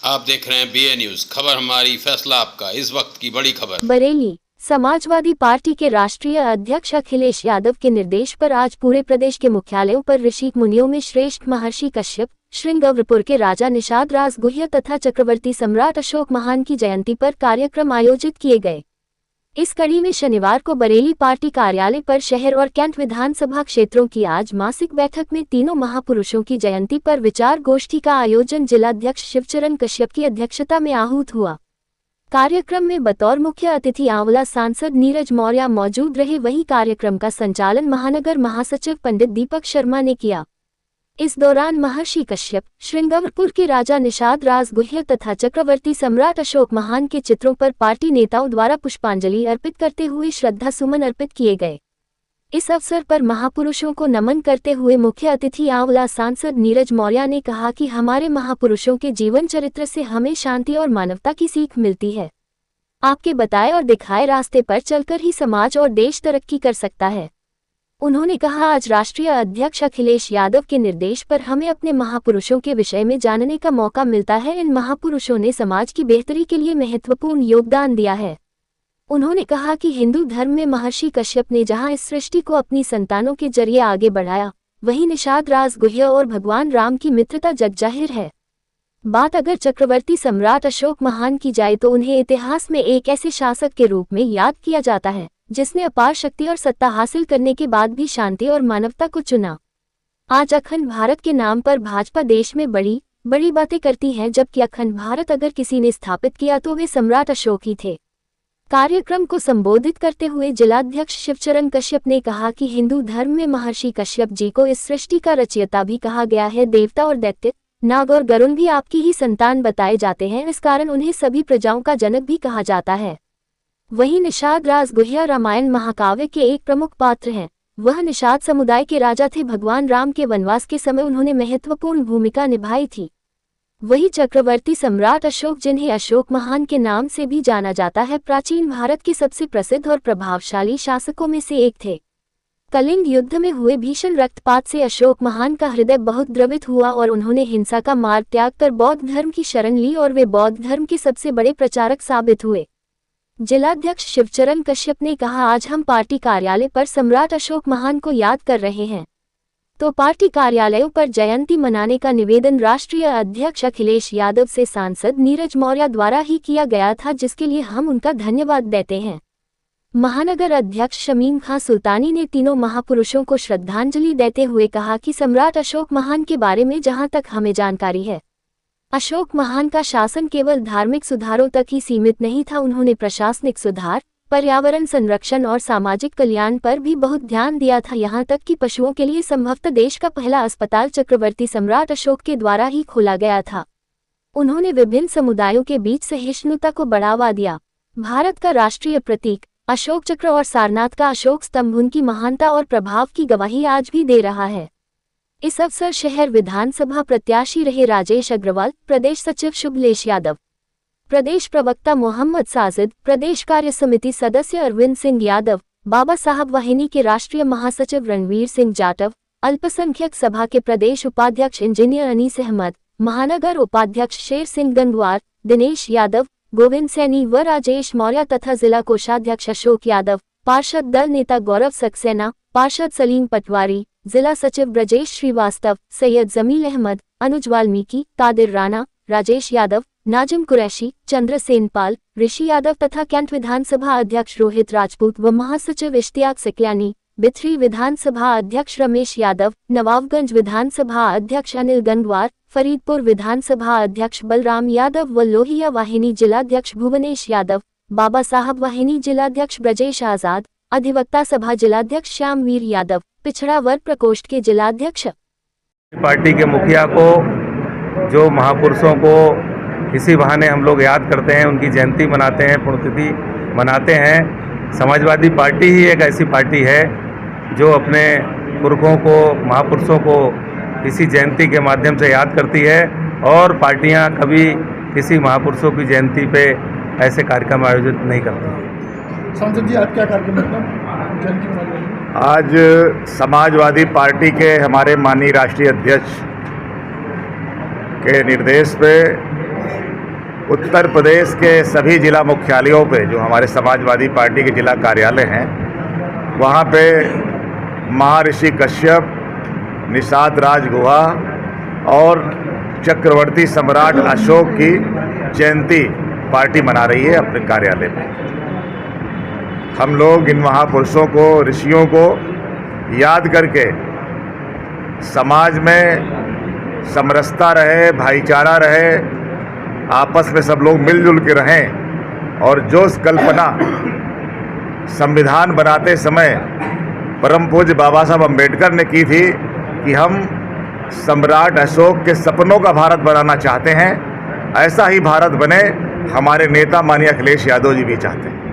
आप देख रहे हैं BA न्यूज। खबर हमारी, फैसला आपका। इस वक्त की बड़ी खबर। बरेली समाजवादी पार्टी के राष्ट्रीय अध्यक्ष अखिलेश यादव के निर्देश पर आज पूरे प्रदेश के मुख्यालयों पर ऋषि मुनियों में श्रेष्ठ महर्षि कश्यप, श्रृंगवरपुर के राजा निषाद राज गुह्य तथा चक्रवर्ती सम्राट अशोक महान की जयंती पर कार्यक्रम आयोजित किए गए। इस कड़ी में शनिवार को बरेली पार्टी कार्यालय पर शहर और कैंट विधानसभा क्षेत्रों की आज मासिक बैठक में तीनों महापुरुषों की जयंती पर विचार गोष्ठी का आयोजन जिलाध्यक्ष शिवचरण कश्यप की अध्यक्षता में आहूत हुआ। कार्यक्रम में बतौर मुख्य अतिथि आंवला सांसद नीरज मौर्य मौजूद रहे। वहीं कार्यक्रम का संचालन महानगर महासचिव पंडित दीपक शर्मा ने किया। इस दौरान महर्षि कश्यप, श्रृंगवरपुर के राजा निषाद राज गुह्य तथा चक्रवर्ती सम्राट अशोक महान के चित्रों पर पार्टी नेताओं द्वारा पुष्पांजलि अर्पित करते हुए श्रद्धा सुमन अर्पित किए गए। इस अवसर पर महापुरुषों को नमन करते हुए मुख्य अतिथि आंवला सांसद नीरज मौर्य ने कहा कि हमारे महापुरुषों के जीवन चरित्र से हमें शांति और मानवता की सीख मिलती है। आपके बताए और दिखाए रास्ते पर चलकर ही समाज और देश तरक्की कर सकता है। उन्होंने कहा, आज राष्ट्रीय अध्यक्ष अखिलेश यादव के निर्देश पर हमें अपने महापुरुषों के विषय में जानने का मौका मिलता है। इन महापुरुषों ने समाज की बेहतरी के लिए महत्वपूर्ण योगदान दिया है। उन्होंने कहा कि हिंदू धर्म में महर्षि कश्यप ने जहां इस सृष्टि को अपनी संतानों के जरिए आगे बढ़ाया, वहीं निषाद राज गुह्य और भगवान राम की मित्रता जगजाहिर है। बात अगर चक्रवर्ती सम्राट अशोक महान की जाए तो उन्हें इतिहास में एक ऐसे शासक के रूप में याद किया जाता है जिसने अपार शक्ति और सत्ता हासिल करने के बाद भी शांति और मानवता को चुना। आज अखंड भारत के नाम पर भाजपा देश में बड़ी बड़ी बातें करती है, जबकि अखंड भारत अगर किसी ने स्थापित किया तो वे सम्राट अशोक ही थे। कार्यक्रम को संबोधित करते हुए जिलाध्यक्ष शिवचरण कश्यप ने कहा कि हिंदू धर्म में महर्षि कश्यप जी को इस सृष्टि का रचयिता भी कहा गया है। देवता और दैत्य, नाग और गरुण भी आपकी ही संतान बताए जाते हैं, इस कारण उन्हें सभी प्रजाओं का जनक भी कहा जाता है। वहीं निषाद राज गुह्य रामायण महाकाव्य के एक प्रमुख पात्र हैं। वह निषाद समुदाय के राजा थे। भगवान राम के वनवास के समय उन्होंने महत्वपूर्ण भूमिका निभाई थी। वही चक्रवर्ती सम्राट अशोक, जिन्हें अशोक महान के नाम से भी जाना जाता है, प्राचीन भारत के सबसे प्रसिद्ध और प्रभावशाली शासकों में से एक थे। कलिंग युद्ध में हुए भीषण रक्तपात से अशोक महान का हृदय बहुत द्रवित हुआ और उन्होंने हिंसा का मार्ग त्याग कर बौद्ध धर्म की शरण ली और वे बौद्ध धर्म के सबसे बड़े प्रचारक साबित हुए। जिलाध्यक्ष शिवचरण कश्यप ने कहा, आज हम पार्टी कार्यालय पर सम्राट अशोक महान को याद कर रहे हैं, तो पार्टी कार्यालयों पर जयंती मनाने का निवेदन राष्ट्रीय अध्यक्ष अखिलेश यादव से सांसद नीरज मौर्य द्वारा ही किया गया था, जिसके लिए हम उनका धन्यवाद देते हैं। महानगर अध्यक्ष शमीम खां सुल्तानी ने तीनों महापुरुषों को श्रद्धांजलि देते हुए कहा कि सम्राट अशोक महान के बारे में जहां तक हमें जानकारी है, अशोक महान का शासन केवल धार्मिक सुधारों तक ही सीमित नहीं था। उन्होंने प्रशासनिक सुधार, पर्यावरण संरक्षण और सामाजिक कल्याण पर भी बहुत ध्यान दिया था। यहाँ तक कि पशुओं के लिए संभवतः देश का पहला अस्पताल चक्रवर्ती सम्राट अशोक के द्वारा ही खोला गया था। उन्होंने विभिन्न समुदायों के बीच सहिष्णुता को बढ़ावा दिया। भारत का राष्ट्रीय प्रतीक अशोक चक्र और सारनाथ का अशोक स्तंभ उनकी महानता और प्रभाव की गवाही आज भी दे रहा है। इस अवसर शहर विधानसभा प्रत्याशी रहे राजेश अग्रवाल, प्रदेश सचिव शुभलेश यादव, प्रदेश प्रवक्ता मोहम्मद साजिद, प्रदेश कार्य समिति सदस्य अरविंद सिंह यादव, बाबा साहब वाहिनी के राष्ट्रीय महासचिव रणवीर सिंह जाटव, अल्पसंख्यक सभा के प्रदेश उपाध्यक्ष इंजीनियर अनीस अहमद, महानगर उपाध्यक्ष शेर सिंह गंगवार, दिनेश यादव, गोविंद सैनी व राजेश मौर्य तथा जिला कोषाध्यक्ष अशोक यादव, पार्षद दल नेता गौरव सक्सेना, पार्षद सलीम पटवारी, जिला सचिव ब्रजेश श्रीवास्तव, सैयद जमील अहमद, अनुज वाल्मीकि, कादिर राणा, राजेश यादव, नाजिम कुरैशी, चंद्रसेन पाल, ऋषि यादव तथा कैंट विधानसभा अध्यक्ष रोहित राजपूत व महासचिव इश्तियाक सिकलानी, बिथरी विधानसभा अध्यक्ष रमेश यादव, नवाबगंज विधानसभा अध्यक्ष अनिल गंगवार, फरीदपुर विधानसभा अध्यक्ष बलराम यादव व लोहिया वाहिनी जिलाध्यक्ष भुवनेश यादव, बाबा साहब वाहिनी जिलाध्यक्ष ब्रजेश आजाद, अधिवक्ता सभा जिलाध्यक्ष श्यामवीर यादव, पिछड़ा वर्ग प्रकोष्ठ के जिलाध्यक्ष। पार्टी के मुखिया को, जो महापुरुषों को इसी बहाने हम लोग याद करते हैं, उनकी जयंती मनाते हैं, पुण्यतिथि मनाते हैं। समाजवादी पार्टी ही एक ऐसी पार्टी है जो अपने पुरखों को, महापुरुषों को इसी जयंती के माध्यम से याद करती है और पार्टियां कभी किसी महापुरुषों की जयंती पे ऐसे कार्यक्रम आयोजित नहीं करती। सांसद जी, आज क्या कार्यक्रम जयंती मना रहे हैं? आज समाजवादी पार्टी के हमारे माननीय राष्ट्रीय अध्यक्ष के निर्देश पे उत्तर प्रदेश के सभी जिला मुख्यालयों पे जो हमारे समाजवादी पार्टी के जिला कार्यालय हैं, वहाँ पे महर्षि कश्यप, निषाद राज गुहा और चक्रवर्ती सम्राट अशोक की जयंती पार्टी मना रही है अपने कार्यालय में। हम लोग इन महापुरुषों को, ऋषियों को याद करके समाज में समरसता रहे, भाईचारा रहे, आपस में सब लोग मिलजुल के रहें। और जो कल्पना संविधान बनाते समय परम पूज्य बाबा साहब अम्बेडकर ने की थी कि हम सम्राट अशोक के सपनों का भारत बनाना चाहते हैं, ऐसा ही भारत बने हमारे नेता माननीय अखिलेश यादव जी भी चाहते हैं।